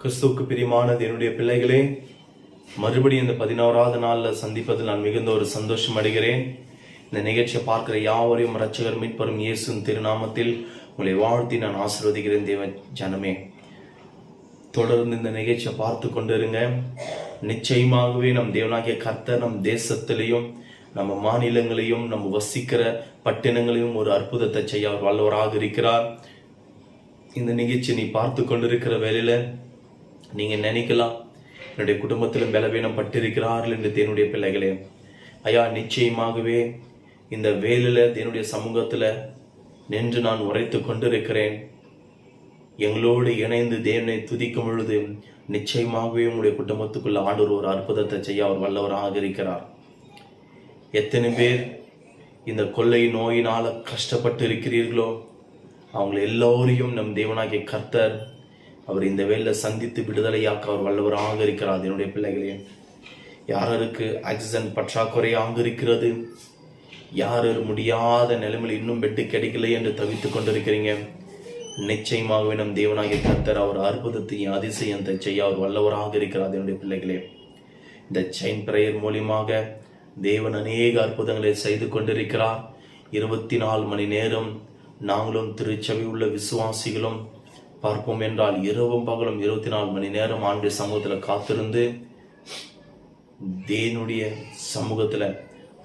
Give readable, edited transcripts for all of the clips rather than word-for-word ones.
கிறிஸ்துவுக்கு பிரியமானது என்னுடைய பிள்ளைகளே, மறுபடியும் இந்த 11வது நாளில் சந்திப்பதில் நான் மிகுந்த ஒரு சந்தோஷம் அடைகிறேன். இந்த நிகழ்ச்சியை பார்க்கிற யாவரையும் இரட்சகர் மீட்பரும் இயேசுவின் திருநாமத்தில் உங்களை வாழ்த்தி நான் ஆசீர்வதிக்கிறேன். தேவ ஜனமே, தொடர்ந்து இந்த நிகழ்ச்சியை பார்த்து கொண்டிருங்க. நிச்சயமாகவே நம் தேவனாகிய கர்த்தர் நம் தேசத்திலையும் நம்ம மாநிலங்களையும் நம்ம வசிக்கிற பட்டினங்களையும் ஒரு அற்புதத்தை செய்ய அவர் வல்லவராக இருக்கிறார். இந்த நிகழ்ச்சி நீ பார்த்து கொண்டிருக்கிற வேலையில நீங்க நினைக்கலாம், என்னுடைய குடும்பத்திலும் பலவீனம் பட்டிருக்கிறார்கள் என்று தேவனுடைய பிள்ளைகளே. ஐயா, நிச்சயமாகவே இந்த வேலையில தேவனுடைய சமூகத்துல நின்று நான் உரைத்து கொண்டிருக்கிறேன். எங்களோடு இணைந்து தேவனை துதிக்கும் பொழுது நிச்சயமாகவே உங்களுடைய குடும்பத்துக்குள்ள ஆண்டவர் ஒரு அற்புதத்தை செய்ய அவர் வல்லவராக இருக்கிறார். எத்தனை பேர் இந்த கொள்ளை நோயினால கஷ்டப்பட்டு இருக்கிறீர்களோ அவங்க எல்லோரையும் நம் தேவனாகிய கர்த்தர் அவர் இந்த வேலையில சந்தித்து விடுதலையாக்க அவர் வல்லவராக இருக்கிறார். என்னுடைய பிள்ளைகளே, யாருக்கு ஆக்சிஜன் பற்றாக்குறையாக இருக்கிறது, யார் முடியாத நிலைமையில் இன்னும் பெட்டு கிடைக்கல என்று தவித்துக் கொண்டிருக்கிறீங்க, நிச்சயமாகவே நம் தேவனாகிய கர்த்தர் அவர் அற்புதத்தையும் அதிசயத்தை செய்ய அவர் வல்லவராக இருக்கிறார். என்னுடைய பிள்ளைகளே, இந்த செயின் பிரேயர் மூலியமாக தேவன் அநேக அற்புதங்களை செய்து கொண்டிருக்கிறார். 24 மணி நேரம் நாங்களும் திருச்சபை உள்ள விசுவாசிகளும் பார்ப்போம் என்றால் இரவும் பகலும் 24 மணி நேரம் ஆண்டுடைய சமூகத்தில் காத்திருந்து தேவனுடைய சமூகத்தில்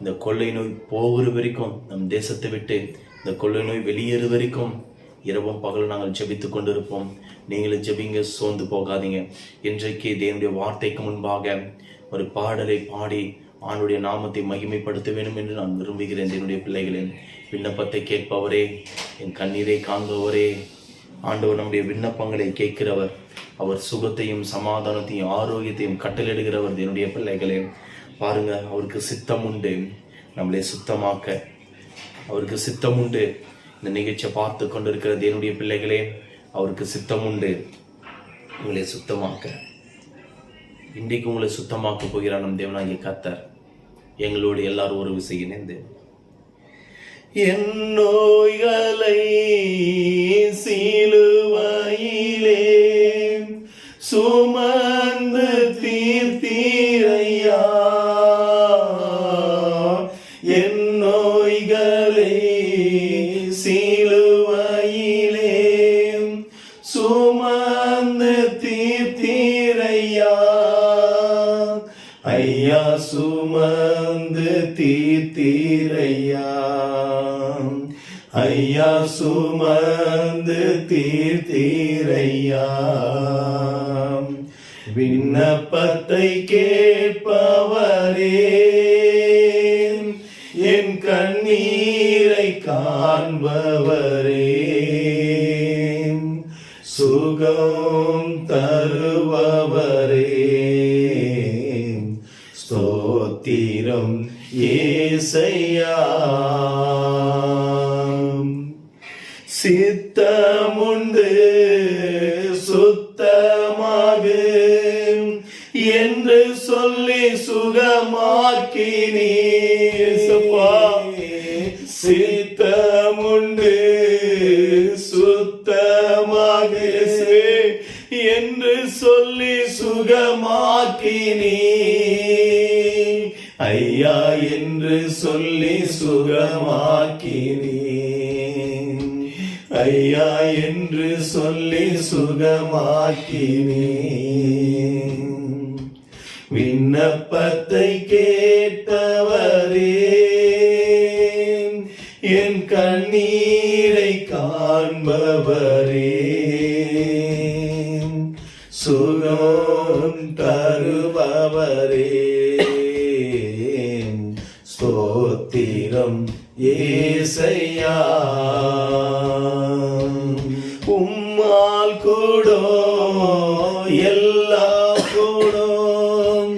இந்த கொள்ளை நோய் போகிற வரைக்கும், நம் தேசத்தை விட்டு இந்த கொள்ளை நோய் வெளியேறு வரைக்கும் இரவும் பகலும் நாங்கள் ஜெபித்து கொண்டிருப்போம். நீங்களும் ஜெபிங்க, சோர்ந்து போகாதீங்க. இன்றைக்கு தேவனுடைய வார்த்தைக்கு முன்பாக ஒரு பாடலை பாடி ஆண்டுடைய நாமத்தை மகிமைப்படுத்த வேண்டும் என்று நான் விரும்புகிறேன். என்னுடைய பிள்ளைகளின் விண்ணப்பத்தை கேட்பவரே, என் கண்ணீரை காண்பவரே, ஆண்டவர் நம்முடைய விண்ணப்பங்களை கேட்கிறவர், அவர் சுகத்தையும் சமாதானத்தையும் ஆரோக்கியத்தையும் கட்டளிடுகிறவர். என்னுடைய பிள்ளைகளே, பாருங்க, அவருக்கு சித்தம் உண்டு நம்மளை சுத்தமாக்க. அவருக்கு சித்தம் உண்டு. இந்த நிகழ்ச்சியை பார்த்து கொண்டிருக்கிறது என்னுடைய பிள்ளைகளே, அவருக்கு சித்தம் உண்டு உங்களை சுத்தமாக்க. இன்றைக்கு உங்களை சுத்தமாக்க போகிறார் நம் தேவனாகிய கர்த்தர். எங்களோடு எல்லாரும் ஒரு விசை இணைந்து என் நோய்களை சிலுவையிலே சுமந்து தீர்த்தீரையா, என் நோய்களை சிலுவையிலே சுமந்து தீர்த்தீரையா, ஐயா சுமந்து தீர்த்தீரையா, ஐயா சுமந்து தீர்த்தீரையா. விண்ணப்பத்தை கேட்பவரே, என் கண்ணீரை காண்பவரே, சுகம் தருபவரே, ஸ்தோத்திரம் ஏசையா. சித்தமுண்டு சுத்தமாக என்று சொல்லி சுகமாக்கினீசப்பா. சித்தமுண்டு சுத்தமாக என்று சொல்லி சுகமாக்கினீ, ஐயா என்று சொல்லி சுகமாக்கினீ, ஐயா என்று சொல்லி சுகமாக்கினீ. விண்ணப்பத்தை கேட்டவரே, என் கண்ணீரை காண்பவரே, சுகம் தருபவரே, ஸ்தோத்திரம் ஏசையா. உம்மால் கூடோ எல்லாம் கூடும்,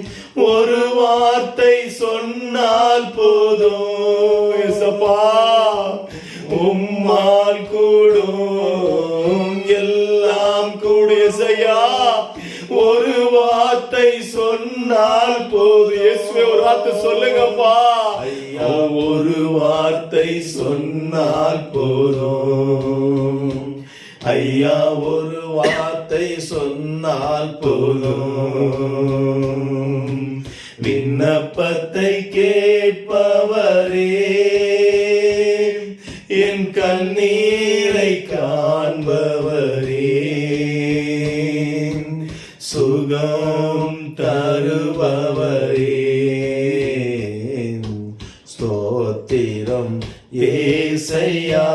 ஒரு வார்த்தை சொன்னால் போதும் ஏசப்பா. உம்மால் கூடும் எல்லாம் கூடும் ஏசையா, ஒரு வார்த்தை சொன்னால் போதும். இயேசுவே, ஒரு வார்த்தை சொல்லுங்கப்பா. ஒரு வார்த்தை சொன்னால் போதும் ஐயா, ஒரு வார்த்தை வார்த்தை சொன்னால் போதும். விண்ணப்பத்தை கேட்பவரே, என் கண்ணீரை காண்பவரே, சுகம் தருபவரே, ஸ்தோத்திரம் ஏசையா.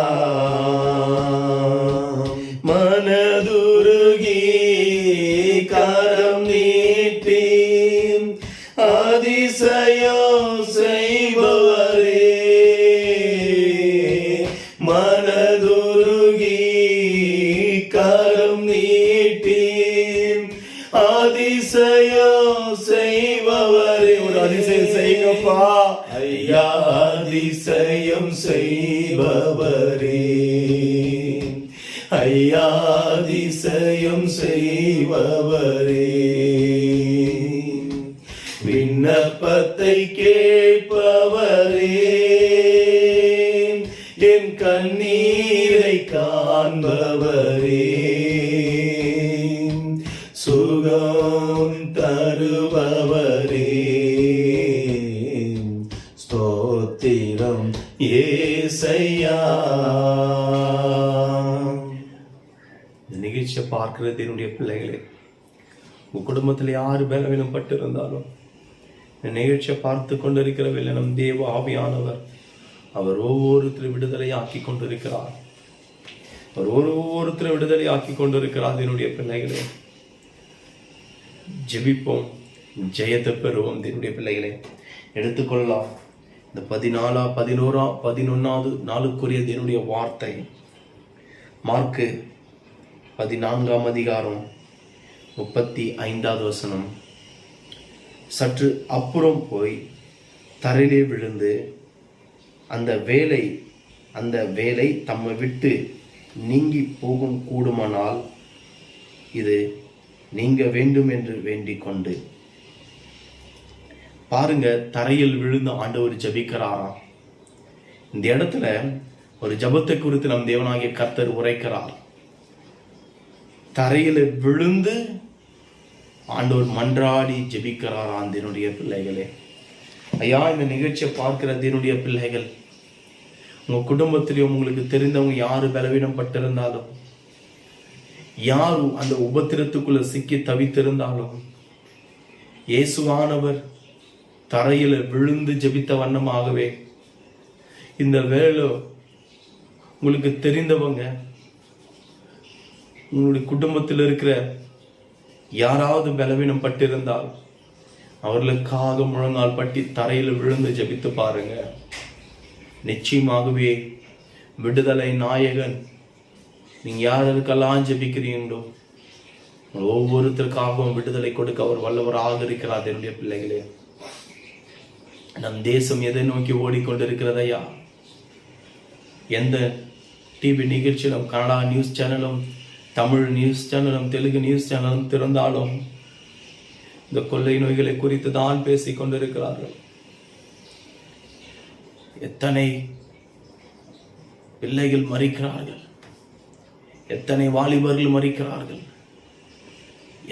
மனதுருகி கரம் நீட்டி அதிசயம் செய்பவரே, மனதுருகி கரம் நீட்டி அதிசயம் செய்பவரே. ஒரு அதிசயம் செய்யுங்கப்பா ஐயா, அதிசயம் செய்பவரே, ஐயா அதிசயம் செய்பவரே, விண்ணப்பத்தை கேட்பவரே, என் கண்ணீரை காண்பவரே, சுகம் தருபவரே, ஸ்தோத்திரம் ஏசையா. இந்த நிகழ்ச்சியை பார்க்கிறது என்னுடைய பிள்ளைகளே, உங்க குடும்பத்தில் யாரு பலவீனம் பட்டு இருந்தாலும் இந்த நிகழ்ச்சியை பார்த்து கொண்டிருக்கிற நம் தேவ ஆவியானவர் அவர் ஒவ்வொருத்தரும் விடுதலை ஆக்கி கொண்டிருக்கிறார். அவர் ஒவ்வொருத்தரும் விடுதலை ஆக்கி கொண்டிருக்கிறார். என்னுடைய பிள்ளைகளே, ஜெபிப்போம், ஜெயத்தை பெறுவோம். என்னுடைய பிள்ளைகளே, எடுத்துக்கொள்ளலாம் இந்த 11வது நாளுக்குரிய என்னுடைய வார்த்தை மார்க்கு 14ஆம் அதிகாரம் 35வது வசனம். சற்று அப்புறம் போய் தரையிலே விழுந்து அந்த வேலை தம்மை விட்டு நீங்கி போகும் கூடுமானால் இது நீங்க வேண்டும் என்று வேண்டிக் கொண்டு. பாருங்க, தரையில் விழுந்து ஆண்டவர் ஜெபிக்கிறாராம். இந்த இடத்துல ஒரு ஜெபத்தை குறித்து நம் தேவனாகிய கர்த்தர் உரைக்கிறார். தரையில விழுந்து ஆண்டவர் மன்றாடி ஜெபிக்கிறாராம். என்னுடைய பிள்ளைகளே, ஐயா, இந்த நிகழ்ச்சியை பார்க்கிற என்னுடைய பிள்ளைகள், உங்க குடும்பத்திலையும் உங்களுக்கு தெரிந்தவங்க யாரு பலவீனம் பட்டிருந்தாலும், யாரும் அந்த உபத்திரத்துக்குள்ள சிக்கி தவித்திருந்தாலும், இயேசுவானவர் தரையில விழுந்து ஜெபித்த வண்ணமாகவே இந்த வேளை உங்களுக்கு தெரிந்தவங்க, உங்களுடைய குடும்பத்தில் இருக்கிற யாராவது பலவீனம் பட்டிருந்தால் அவர்களுக்காக முழங்கால் பட்டி தரையில் விழுந்து ஜெபித்து பாருங்க. நிச்சயமாகவே விடுதலை நாயகன், நீங்க யாருக்கெல்லாம் ஜெபிக்கிறீங்களோ ஒவ்வொருத்தருக்காகவும் விடுதலை கொடுக்க அவர் வல்லவராக இருக்கிறார். என்னுடைய பிள்ளைகளே, நம் தேசம் எதை நோக்கி ஓடிக்கொண்டிருக்கிறதையா? எந்த டிவி நிகழ்ச்சியிலும், கனடா நியூஸ் சேனலும், தமிழ் நியூஸ் சேனலும், தெலுங்கு நியூஸ் சேனலும் திறந்தாலும் இந்த கொள்ளை நோய்களை குறித்து தான் பேசிக் கொண்டிருக்கிறார்கள். எத்தனை பிள்ளைகள் மரிக்கிறார்கள், எத்தனை வாலிபர்கள் மரிக்கிறார்கள்,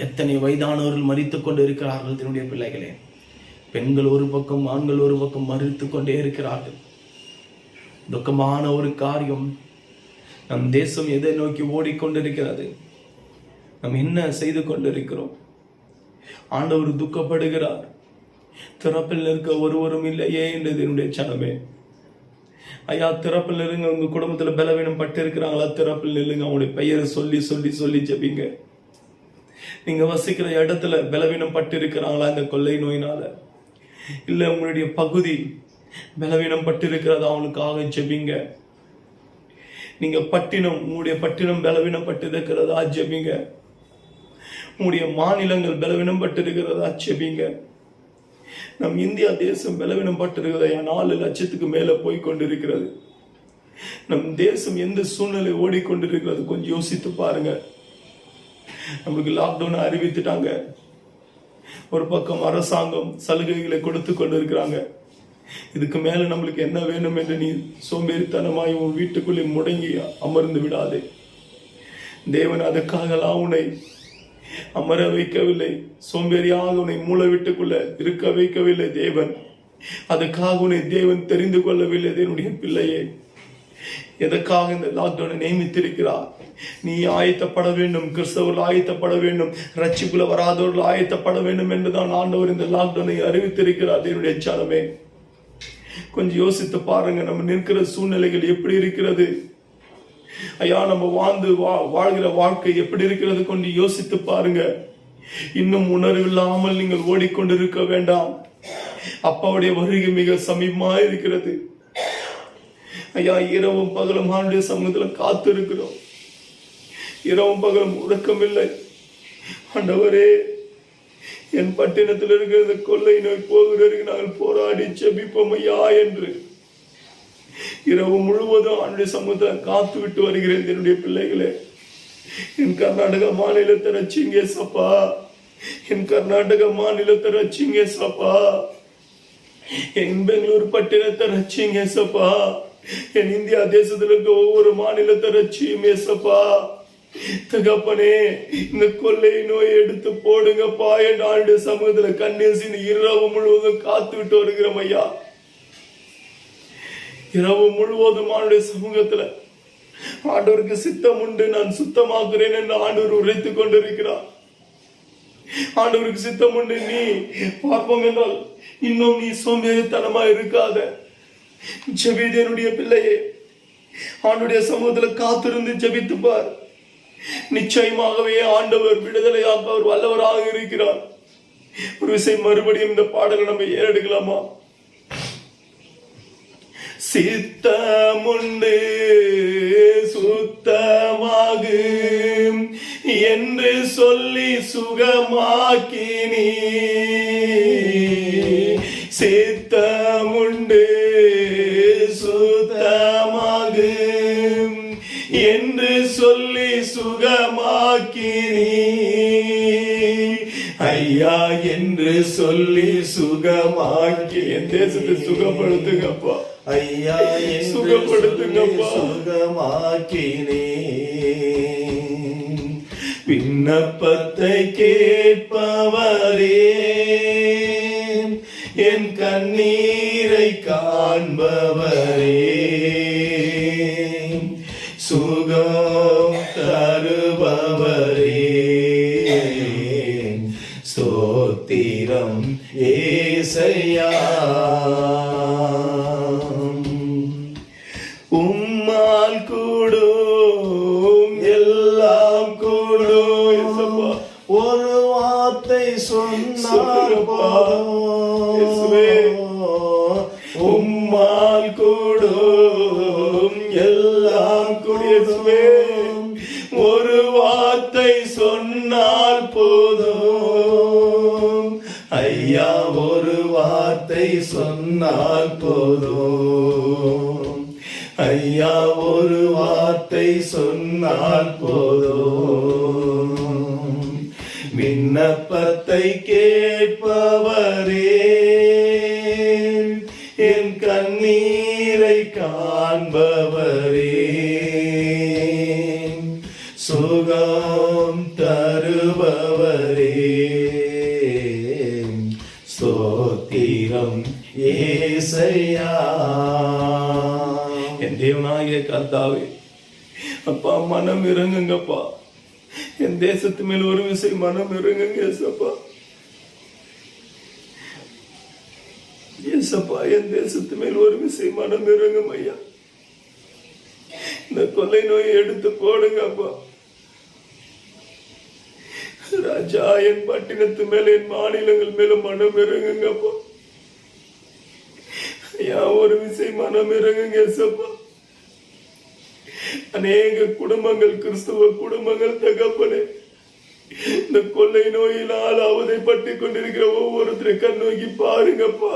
எத்தனை வயதானவர்கள் மரித்துக் கொண்டு இருக்கிறார்கள். என்னுடைய பிள்ளைகளே, பெண்கள் ஒரு பக்கம், ஆண்கள் ஒரு பக்கம் மரித்துக் கொண்டே இருக்கிறார்கள். துக்கமான ஒரு காரியம். நம் தேசம் எதை நோக்கி ஓடிக்கொண்டிருக்கிறது? நாம் என்ன செய்து கொண்டிருக்கிறோம்? ஆண்டவர் துக்கப்படுகிறார். திறப்பில் இருக்க ஒருவரும் இல்லையே என்றது என்னுடைய சனமே. ஐயா, திறப்பில் இருங்க. உங்க குடும்பத்துல பலவீனம் பட்டு இருக்கிறாங்களா? திறப்பில் நில்லுங்க. அவங்களுடைய பெயரை சொல்லி சொல்லி சொல்லி ஜெபிங்க. நீங்க வசிக்கிற இடத்துல பலவீனம் பட்டு இருக்கிறாங்களா இந்த கொள்ளை நோயினால? இல்ல உங்களுடைய பகுதி பலவீனம் பட்டு இருக்கிறதா? அவனுக்காக ஜெபிங்க. நீங்க பட்டினம், உங்களுடைய பட்டினம் பலவீனம் பட்டு இருக்கிறதா? ஜெபிங்க. உங்களுடைய மாநிலங்கள் பலவீனம் பட்டு இருக்கிறதா? ஜெபிங்க. நம் இந்தியா தேசம் பலவீனம் பட்டு இருக்கிறதா? 4 லட்சத்துக்கு மேல போய் கொண்டிருக்கிறது. நம் தேசம் எந்த சூழ்நிலை ஓடிக்கொண்டிருக்கிறது கொஞ்சம் யோசித்து பாருங்க. நம்மளுக்கு லாக்டவுன் அறிவித்துட்டாங்க. ஒரு பக்கம் அரசாங்கம் சலுகைகளை கொடுத்து கொண்டு இருக்கிறாங்க. இதுக்கு மேல நம்மளுக்கு என்ன வேணும் என்று நீ சோம்பேறித்தனமாய் உன் வீட்டுக்குள்ளே முடங்கி அமர்ந்து விடாதே. தேவன் அதுக்காகலாம் உன்னை அமர வைக்கவில்லை, சோம்பேறியாக உன்னை மூளை வீட்டுக்குள்ள இருக்க வைக்கவில்லை. தேவன் அதுக்காக உன்னை தேவன் தெரிந்து கொள்ளவில்லை. என்னுடைய பிள்ளையே, எதற்காக இந்த லாக்டவுனை நியமித்திருக்கிறார்? நீ ஆயத்தப்பட வேண்டும், கிறிஸ்தவர்கள் ஆயத்தப்பட வேண்டும், ரட்சிப்புல வராதவர்கள் ஆயத்தப்பட வேண்டும் என்றுதான் ஆண்டவர் இந்த லாக்டவுனை அறிவித்திருக்கிறார். என்னுடைய ஜனமே, கொஞ்சம் யோசித்து பாருங்க, நம்ம நிற்கிற சூழ்நிலைகள் எப்படி இருக்கிறது? ஐயா, நம்ம வாழ்கிற வாழ்க்கை எப்படி இருக்கிறது கொண்டு யோசித்து பாருங்க. இன்னும் உணர்வில்லாமல் நீங்கள் ஓடிக்கொண்டிருக்க வேண்டாம். அப்பாவுடைய வருகை மிக சமீபமா இருக்கிறது. ஐயா, இரவும் பகலும் ஆண்டுடைய சமூகத்தில் காத்து இருக்கிறோம். இரவும் பகலும் உறக்கமில்லை. ஆண்டவரே, என் பட்டினத்தில் இருக்கிற கொள்ளை நோய் போகிறவர்கள் நாங்கள் போராடி செபிப்போம் ஐயா என்று இரவு முழுவதும் ஆண்டுடைய சமூகத்தில் காத்து விட்டு வருகிறேன். என்னுடைய பிள்ளைகளே, என் கர்நாடக மாநிலத்தை ரட்சிங்க சப்பா, என் கர்நாடக மாநிலத்தை ரட்சிங்க சப்பா, என் பெங்களூர் பட்டினத்தை ரட்சிங்க சப்பா, என் இந்தியா தேசத்தில் இருக்க ஒவ்வொரு மாநிலத்தை ரட்சியும் ஏசப்பா. தகப்பனே, இந்த கொள்ளை நோயை எடுத்து போடுங்கப்பா. என் ஆண்டு சமூகத்துல கண்ணீசின் இரவு முழுவதும் காத்து விட்டு வருகிறோம் ஐயா. இரவு முழுவதும் ஆண்டுடைய சமூகத்துல ஆண்டவருக்கு சித்தம் உண்டு, நான் சுத்தமாக்குறேன் என்று ஆண்டவர் உரைத்துக் கொண்டிருக்கிறார். ஆண்டவருக்கு சித்தம் உண்டு, நீ பார்ப்போம் என்றால் இன்னும் நீ சோம்பேறித்தனமா இருக்காத. ஜெபித்து என்னுடைய பிள்ளையே, ஆண்டுடைய சமூகத்துல காத்திருந்து ஜெபித்து பார். நிச்சயமாகவே ஆண்டவர் விடுதலையாக்க அவர் வல்லவராக இருக்கிறார். ஒரு விஷயம், மறுபடியும் இந்த பாடலை நம்ம ஏறெடுக்கலாமா? சித்தமுண்டு சுத்தமாகும் என்று சொல்லி சுகமாக்கினீ, சித்தமுண்டு சுத்தமாகும் என்று சொல்லி சுகமாக்கினீ ஐயா, என்று சொல்லி சுகமாக்கி என் தேசத்தை சுகப்படுத்துங்கப்பா ஐயா, சுகப்படுத்துங்கப்பா, சுகமாக்கினே. விண்ணப்பத்தை கேட்பவரே, என் கண்ணீரை காண்பவரே, சுகம் தருபவரே, ஸ்தோத்திரம் ஏசையா. உம்மால் கூடும் எல்லாம் கூடும், ஒரு வார்த்தை சொன்னால் உம்மால் கூடும் எல்லாம் கூடும், ஒரு வார்த்தை சொன்னால் போதும் ஐயா, ஒரு வார்த்தை சொன்னால் போதும் ஐயா, ஒரு வார்த்தை சொன்னால் போதும். விண்ணப்பத்தை கேட்பவரே, என் கண்ணீரை காண்பவரே, சுகம் தருபவரே, ஸ்தோத்திரம் ஏசையா. என் தேவனாகிய கர்த்தாவே, அப்பா மனம் இறங்குங்கப்பா. என் தேசத்து மேல் ஒரு விஷயம் மனம் இறங்குங்க ஏசப்பா. ஏசப்பா, என் தேசத்து மேல் ஒரு விஷயம் மனம் இறங்கும் ஐயா. இந்த கொள்ளை நோயை எடுத்து போடுங்கப்பா ராஜா. என் பட்டினத்து மேல, என் மாநிலங்கள் மேல மனம் இறங்குங்கப்பா ஐயா. ஒரு விஷயம் மனம் இறங்குங்க ஏசப்பா. அநேக குடும்பங்கள், கிறிஸ்துவ குடும்பங்கள் தகப்பனே, இந்த கொள்ளை நோயினால் அவதைப்பட்டு கொண்டிருக்கிற ஒவ்வொருத்தரை கண்ணோக்கி பாருங்கப்பா.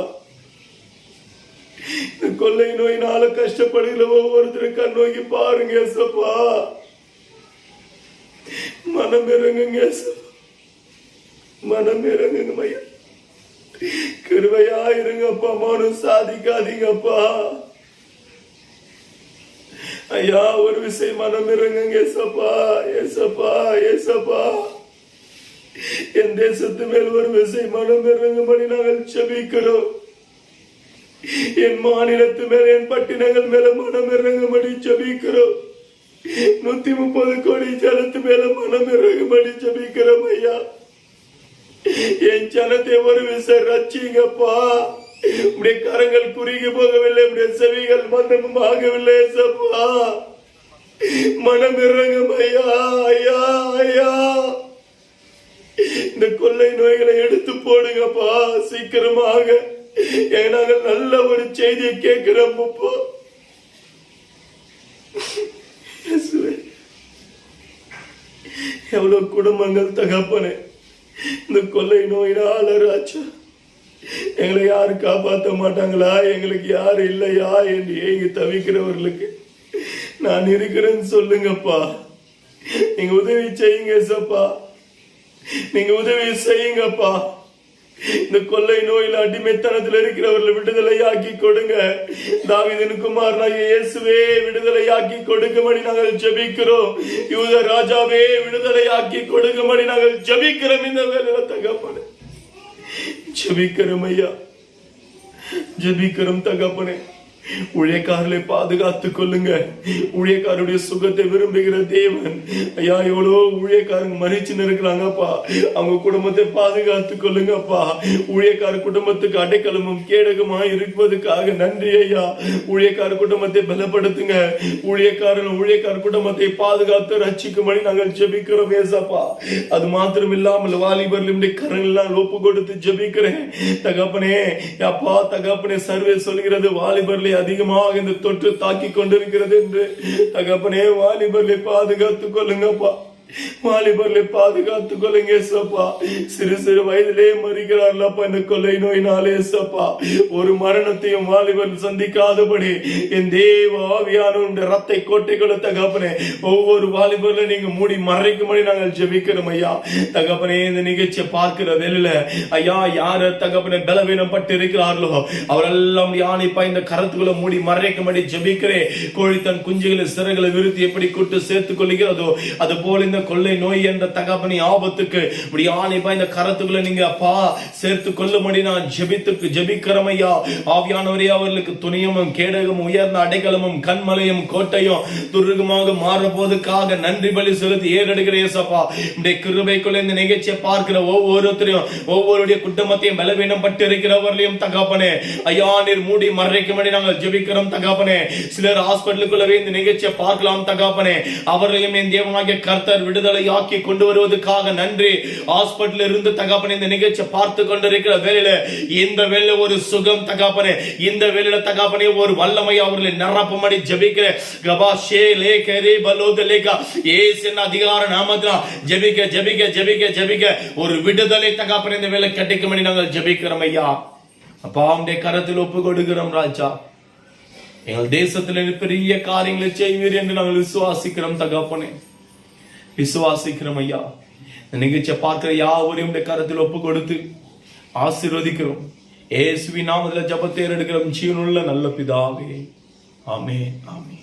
இந்த கொள்ளை நோயினால கஷ்டப்படுகிற ஒவ்வொருத்தரை கண்ணோக்கி பாருங்க ஏசப்பா. மனம் இறங்குங்க ஏசப்பா, மனம் இறங்குங்க ஐயா. கிருபையா இருங்கப்பா, மனம் சாதிக்காதீங்கப்பா ஐயா ஒரு விஷயம் மனம் இறங்குங்க ஏசப்பா, ஏசப்பா, ஏசப்பா. என் தேசத்து மேல் ஒரு விஷயம் மனம் இறங்கும்படி நாங்கள் ஜெபிக்கிறோம். என் மாநிலத்து மேல், என் பட்டினங்கள் மேல மனம் இறங்கும்படி ஜெபிக்கிறோம். 130 கோடி ஜனத்து மேல மனம் இறங்கும்படி ஜெபிக்கிறோம் ஐயா. என் ஜனத்தை ஒரு விஷயம் ரட்சிங்கப்பா. உடைய கரங்கள் குறுகி போகவில்லை, உடைய செவிகள் மந்தமும் ஆகவில்லை ஏசப்பா. மனம் இறங்கும் ஐயா, ஐயா, ஐயா. இந்த கொள்ளை நோய்களை எடுத்து போடுங்கப்பா சீக்கிரமாக. நாங்கள் நல்ல ஒரு செய்தியை கேட்கிறோம். எவ்வளவு குடும்பங்கள் தகப்பனே இந்த கொள்ளை நோயினால் ராஜா, எங்களை யாரு காப்பாற்ற மாட்டாங்களா, எங்களுக்கு யாரு இல்லையா என்று ஏங்கி தவிக்கிறவர்களுக்கு நான் இருக்கிறேன்னு சொல்லுங்கப்பா. நீங்க உதவி செய்யுங்க சப்பா, நீங்க உதவி செய்யுங்கப்பா. இந்த கொள்ளை நோயில் அடிமைத்தனத்தில் இருக்கிறவர்களை விடுதலையாக்கி கொடுங்க. தாவீதின் குமாரனாகிய இயேசுவே விடுதலையாக்கி கொடுக்கும்படி நாங்கள் ஜெபிக்கிறோம். யூத ராஜாவே விடுதலையாக்கி கொடுக்கும்படி நாங்கள் ஜெபிக்கிறோம். இந்த வேலையில தகப்பனே ஜெபிக்கிறோம் ஐயா, ஜெபிக்கிறோம் தகப்பனே. ஊழியக்காரர்களை பாதுகாத்துக் கொள்ளுங்க. ஊழியக்காரருடைய சுகத்தை விரும்புகிற தேவன் ஐயா. எவ்வளோ ஊழியக்காரங்க மறிச்சு இருக்கிறாங்கப்பா, அவங்க குடும்பத்தை பாதுகாத்துக் கொள்ளுங்கப்பா. ஊழியக்கார குடும்பத்துக்கு அடைக்கலமும் கேடகமா இருப்பதுக்காக நன்றி ஐயா. ஊழியக்கார குடும்பத்தை பலப்படுத்துங்க. ஊழியக்கார குடும்பத்தை பாதுகாத்து ரட்சிக்கும்படி நாங்கள் ஜெபிக்கிறோம் ஏசப்பா. அது மாத்திரம் இல்லாமல் வாலிபர்களுடைய கரங்கள் ஒப்பு கொடுத்து ஜெபிக்கிறேன் தகப்பனே. அப்பா தகப்பனே, சர்வே சொல்கிறது வாலிபர்களை அதிகமாக இந்த தொற்று தாக்கி கொண்டிருக்கிறது என்று. தகப்பனே வாலிபர்களை பாதுகாத்துக் கொள்ளுங்கப்பா, வாலிபர்களை பாதுகாத்துக் கொள்ளுங்க ஏசப்பா. சிறு சிறு வயதிலே மறிக்கிறார்களப்பா இந்த கொள்ளை நோயினாலே ஏசப்பா. ஒரு மரணத்தையும் வாலிபர் சந்திக்காதபடி என் தேவ ஆவியானவருடைய ரத்தை கோட்டைகளை தகப்பனே ஒவ்வொரு வாலிபர்ல நீங்க மூடி மறைக்கும்படி நாங்கள் ஜெபிக்கிறோம் ஐயா. தகப்பனே இந்த நிகழ்ச்சியை பார்க்கிற வேலையில ஐயா யார தகப்பனே பலவீனம் பட்டு இருக்கிறார்களோ அவரெல்லாம் யானைப்பா இந்த கரத்துக்குள்ள மூடி மறைக்கும்படி ஜெபிக்கிறேன். கோழி தன் குஞ்சுகளை சிறகுகளை விருத்தி எப்படி கூட்டு சேர்த்துக் கொள்கிறதோ அது போல இந்த கொள்ளை நோய் என்ற தகப்பனி ஆபத்துக்கு இந்த கரத்துக்குள்ள நீங்க அப்பா சேர்த்து கொள்ளும்படி நான் ஜெபிக்கிறோம் ஐயா. ஆவியானவரே அவர்களுக்கு துணியமும் கேடகமும் உயர்ந்த அடைக்கலமும் கண்மலையும் கோட்டையும் துருகமாக மாறப்போதுக்காக நன்றி பலி செலுத்தி ஏறெடுக்கிற ஏசப்பா. இந்த கிருபைக்குள்ள இந்த நிகழ்ச்சியை பார்க்கிற ஒவ்வொருத்தரையும் ஒவ்வொருடைய குடும்பத்தையும் பலவீனம் பட்டு இருக்கிறவர்களையும் தகப்பனே ஐயா நீர் மூடி மறைக்கும்படி நாங்கள் ஜெபிக்கிறோம் தகப்பனே. சிலர் ஹாஸ்பிட்டலுக்குள்ளவே இந்த நிகழ்ச்சியை பார்க்கலாம் தகப்பனே. அவர்களையும் என் தேவனாகிய கர்த்தர் விடுதலை ஆக்கி கொண்டு வருவதற்காக நன்றி. ஹாஸ்பிட்டல் இருந்து தகப்பனே இந்த நிகழ்ச்சியை பார்த்து கொண்டிருக்கிற வேளையில இந்த வேளையில ஒரு சுகம் தகப்பனே, இந்த வேளையில தகப்பனே ஒரு வல்லமை அவர்களை நிரப்பும்படி ஜெபிக்கிறேன். கபாஷே லேகரே பலோதலேகா இயேசுவின் அதிகார நாமத்தினால் ஜெபிக்க ஜெபிக்க ஜெபிக்க ஜெபிக்க ஒரு விடுதலை தகப்பனே இந்த வேளை கிடைக்கும்படி நாங்கள் ஜெபிக்கிறோம் ஐயா. அப்பா உம்முடைய கரத்தில் ஒப்பு கொடுக்கிறோம் ராஜா. எங்கள் தேசத்தில் பெரிய காரியங்களை செய்வீர் என்று நாங்கள் விசுவாசிக்கிறோம் தகப்பனே, விசுவாசிக்கிறோம் ஐயா. இந்த நிகழ்ச்சியை பார்க்கிற யாவரையும் கரத்தில் ஒப்பு கொடுத்து ஆசீர்வதிக்கிறோம். இயேசுவின் நாமத்தில் ஜெபத்தை எடுக்கிறோம் ஜீவனுள்ள நல்ல பிதாவே. ஆமென், ஆமென்.